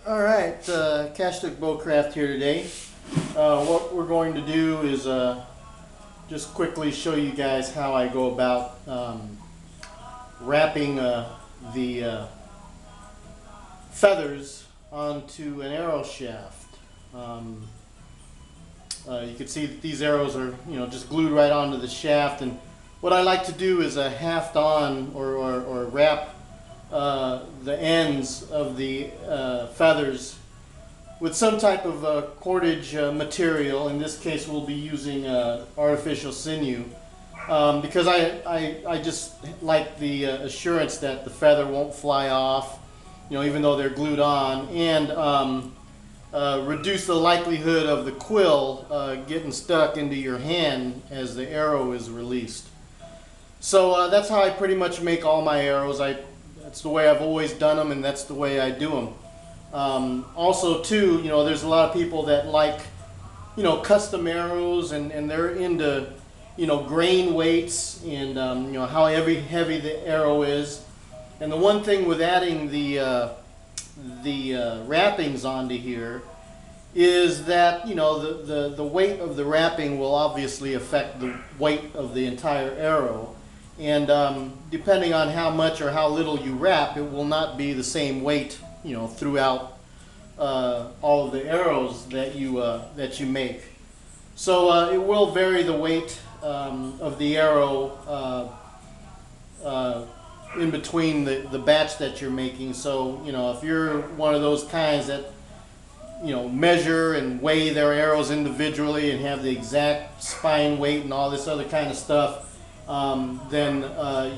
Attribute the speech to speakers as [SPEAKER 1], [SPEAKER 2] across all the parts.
[SPEAKER 1] Alright, Cashtook Bowcraft here today. What we're going to do is just quickly show you guys how I go about wrapping the feathers onto an arrow shaft. You can see that these arrows are just glued right onto the shaft, and what I like to do is haft on or wrap the ends of the feathers with some type of cordage material. In this case we'll be using artificial sinew, because I just like the assurance that the feather won't fly off, even though they're glued on, and reduce the likelihood of the quill getting stuck into your hand as the arrow is released. So that's how I pretty much make all my arrows. That's the way I've always done them, and that's the way I do them. Also too, there's a lot of people that like, custom arrows, and they're into, grain weights and, how heavy the arrow is. And the one thing with adding the wrappings onto here is that, the weight of the wrapping will obviously affect the weight of the entire arrow. And depending on how much or how little you wrap, it will not be the same weight, throughout all of the arrows that you make. So it will vary the weight of the arrow in between the batch that you're making. So if you're one of those kinds that measure and weigh their arrows individually and have the exact spine weight and all this other kind of stuff, then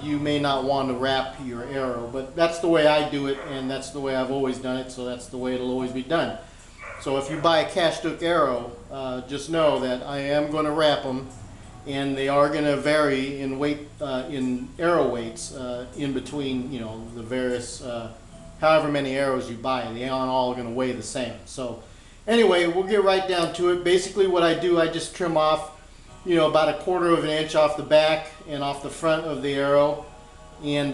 [SPEAKER 1] you may not want to wrap your arrow. But that's the way I do it, and that's the way I've always done it, so that's the way it'll always be done. So if you buy a Cashtook arrow, just know that I am going to wrap them, and they are going to vary in weight, in arrow weights, in between the various however many arrows you buy. They aren't all going to weigh the same. So anyway, we'll get right down to it. Basically what I do, I just trim off about 1/4 of an inch off the back and off the front of the arrow, and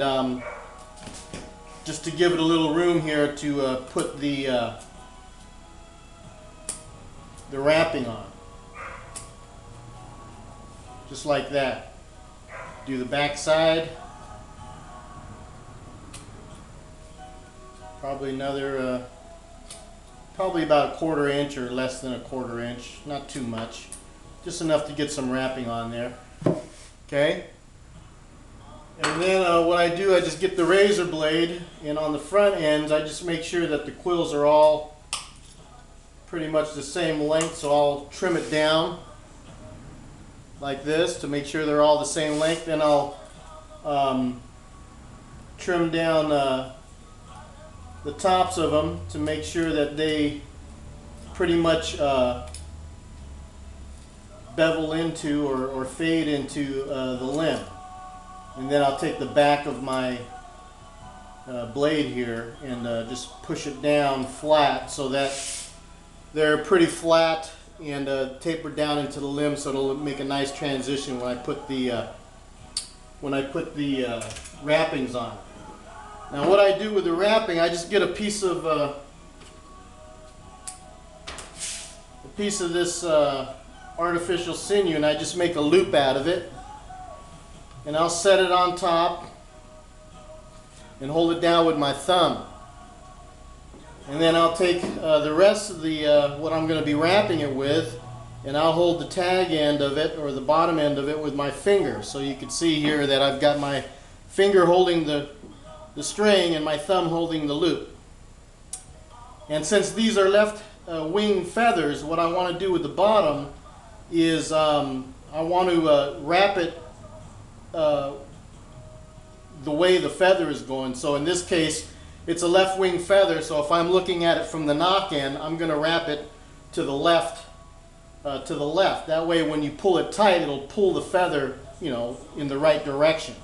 [SPEAKER 1] just to give it a little room here to put the wrapping on, just like that. Do the back side, probably another probably about 1/4 inch or less than 1/4 inch, not too much. Just enough to get some wrapping on there. Okay? And then what I do, I just get the razor blade, and on the front ends I just make sure that the quills are all pretty much the same length. So I'll trim it down like this to make sure they're all the same length. Then I'll trim down the tops of them to make sure that they pretty much bevel into or fade into the limb. And then I'll take the back of my blade here and just push it down flat so that they're pretty flat and taper down into the limb, so it'll make a nice transition when I put the wrappings on. Now what I do with the wrapping, I just get a piece of this artificial sinew, and I just make a loop out of it, and I'll set it on top and hold it down with my thumb. And then I'll take the rest of the what I'm going to be wrapping it with, and I'll hold the tag end of it, or the bottom end of it, with my finger. So you can see here that I've got my finger holding the string and my thumb holding the loop. And since these are left wing feathers, what I want to do with the bottom is I want to wrap it the way the feather is going. So in this case, it's a left wing feather, so if I'm looking at it from the knock end, I'm going to wrap it to the left. That way when you pull it tight, it'll pull the feather in the right direction.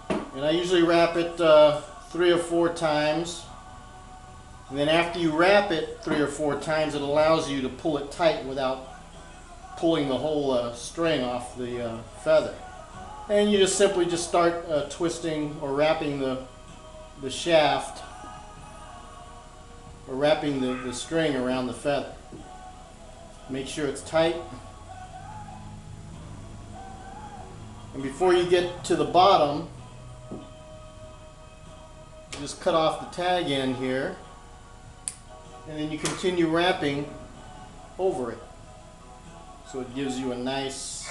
[SPEAKER 1] And I usually wrap it 3 or 4 times. And then after you wrap it 3 or 4 times, it allows you to pull it tight without pulling the whole string off the feather. And you just simply start twisting or wrapping the shaft or wrapping the string around the feather. Make sure it's tight. And before you get to the bottom, just cut off the tag end here, and then you continue wrapping over it. So it gives you a nice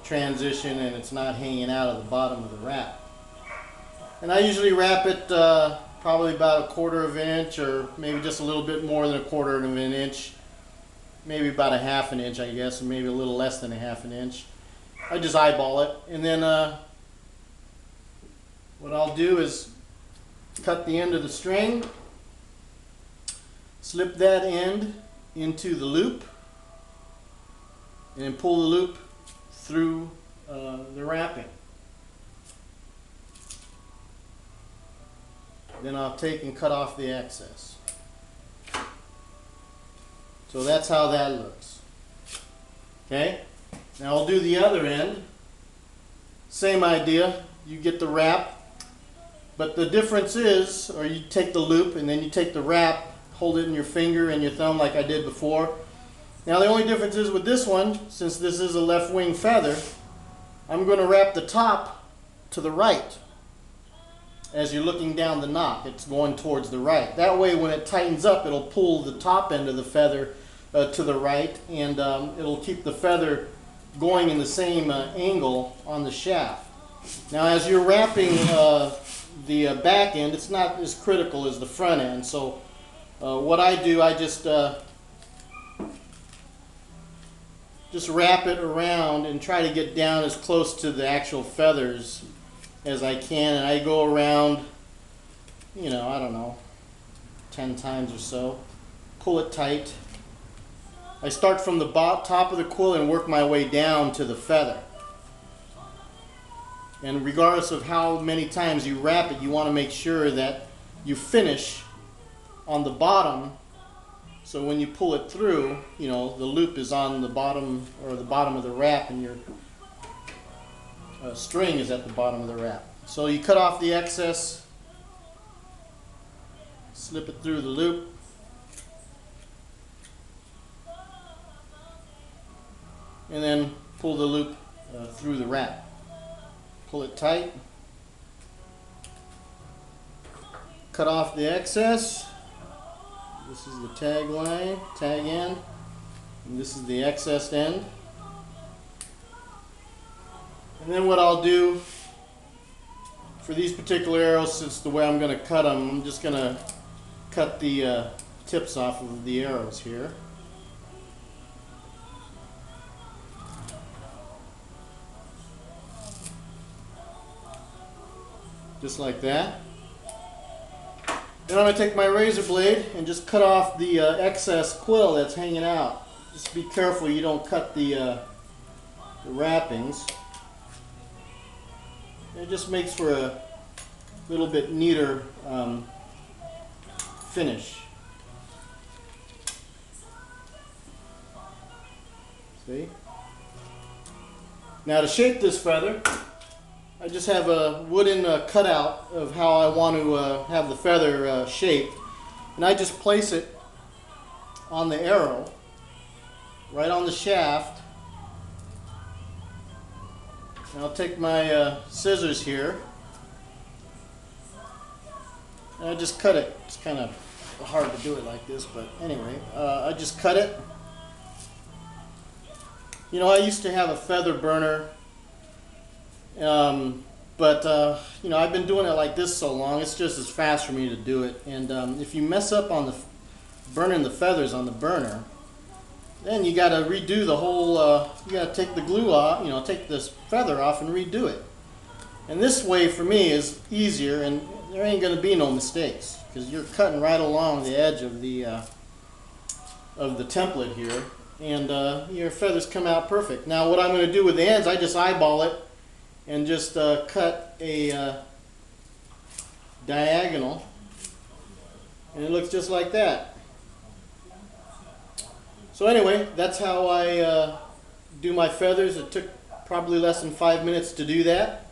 [SPEAKER 1] transition, and it's not hanging out of the bottom of the wrap. And I usually wrap it probably about 1/4 of an inch, or maybe just a little bit more than 1/4 of an inch. Maybe about 1/2 inch, I guess, or maybe a little less than 1/2 inch. I just eyeball it, and then what I'll do is cut the end of the string, slip that end into the loop, and then pull the loop through the wrapping. Then I'll take and cut off the excess. So that's how that looks. Okay? Now I'll do the other end. Same idea. You get the wrap, but the difference is, or you take the loop and then you take the wrap, hold it in your finger and your thumb like I did before. Now the only difference is with this one, since this is a left wing feather, I'm going to wrap the top to the right. As you're looking down the knock, it's going towards the right. That way when it tightens up, it'll pull the top end of the feather to the right, and it'll keep the feather going in the same angle on the shaft. Now as you're wrapping the back end, it's not as critical as the front end. So what I do, I just wrap it around and try to get down as close to the actual feathers as I can, and I go around, you know, I don't know, 10 times or so. Pull it tight. I start from the top of the quill and work my way down to the feather. And regardless of how many times you wrap it, you want to make sure that you finish on the bottom, so when you pull it through, you know, the loop is on the bottom, or the bottom of the wrap, and your string is at the bottom of the wrap. So you cut off the excess, slip it through the loop, and then pull the loop through the wrap. Pull it tight, cut off the excess. This is the tag end, and this is the excess end. And then what I'll do for these particular arrows, since the way I'm going to cut them, I'm just going to cut the tips off of the arrows here. Just like that. Then I'm going to take my razor blade and just cut off the excess quill that's hanging out. Just be careful you don't cut the wrappings. It just makes for a little bit neater finish. See? Now to shape this feather, I just have a wooden cutout of how I want to have the feather shaped, and I just place it on the arrow, right on the shaft. And I'll take my scissors here, and I just cut it. It's kind of hard to do it like this, but anyway, I just cut it. You know, I used to have a feather burner, but you know, I've been doing it like this so long, it's just as fast for me to do it. And if you mess up on the burning the feathers on the burner, then you got to redo the whole, you got to take the glue off, you know, take this feather off and redo it. And this way for me is easier, and there ain't going to be no mistakes, because you're cutting right along the edge of the template here, and your feathers come out perfect. Now what I'm going to do with the ends, I just eyeball it and just cut a diagonal, and it looks just like that. So anyway, that's how I do my feathers. It took probably less than 5 minutes to do that,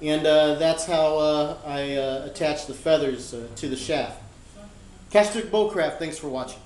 [SPEAKER 1] and that's how I attach the feathers to the shaft. Castrick Bowcraft, thanks for watching.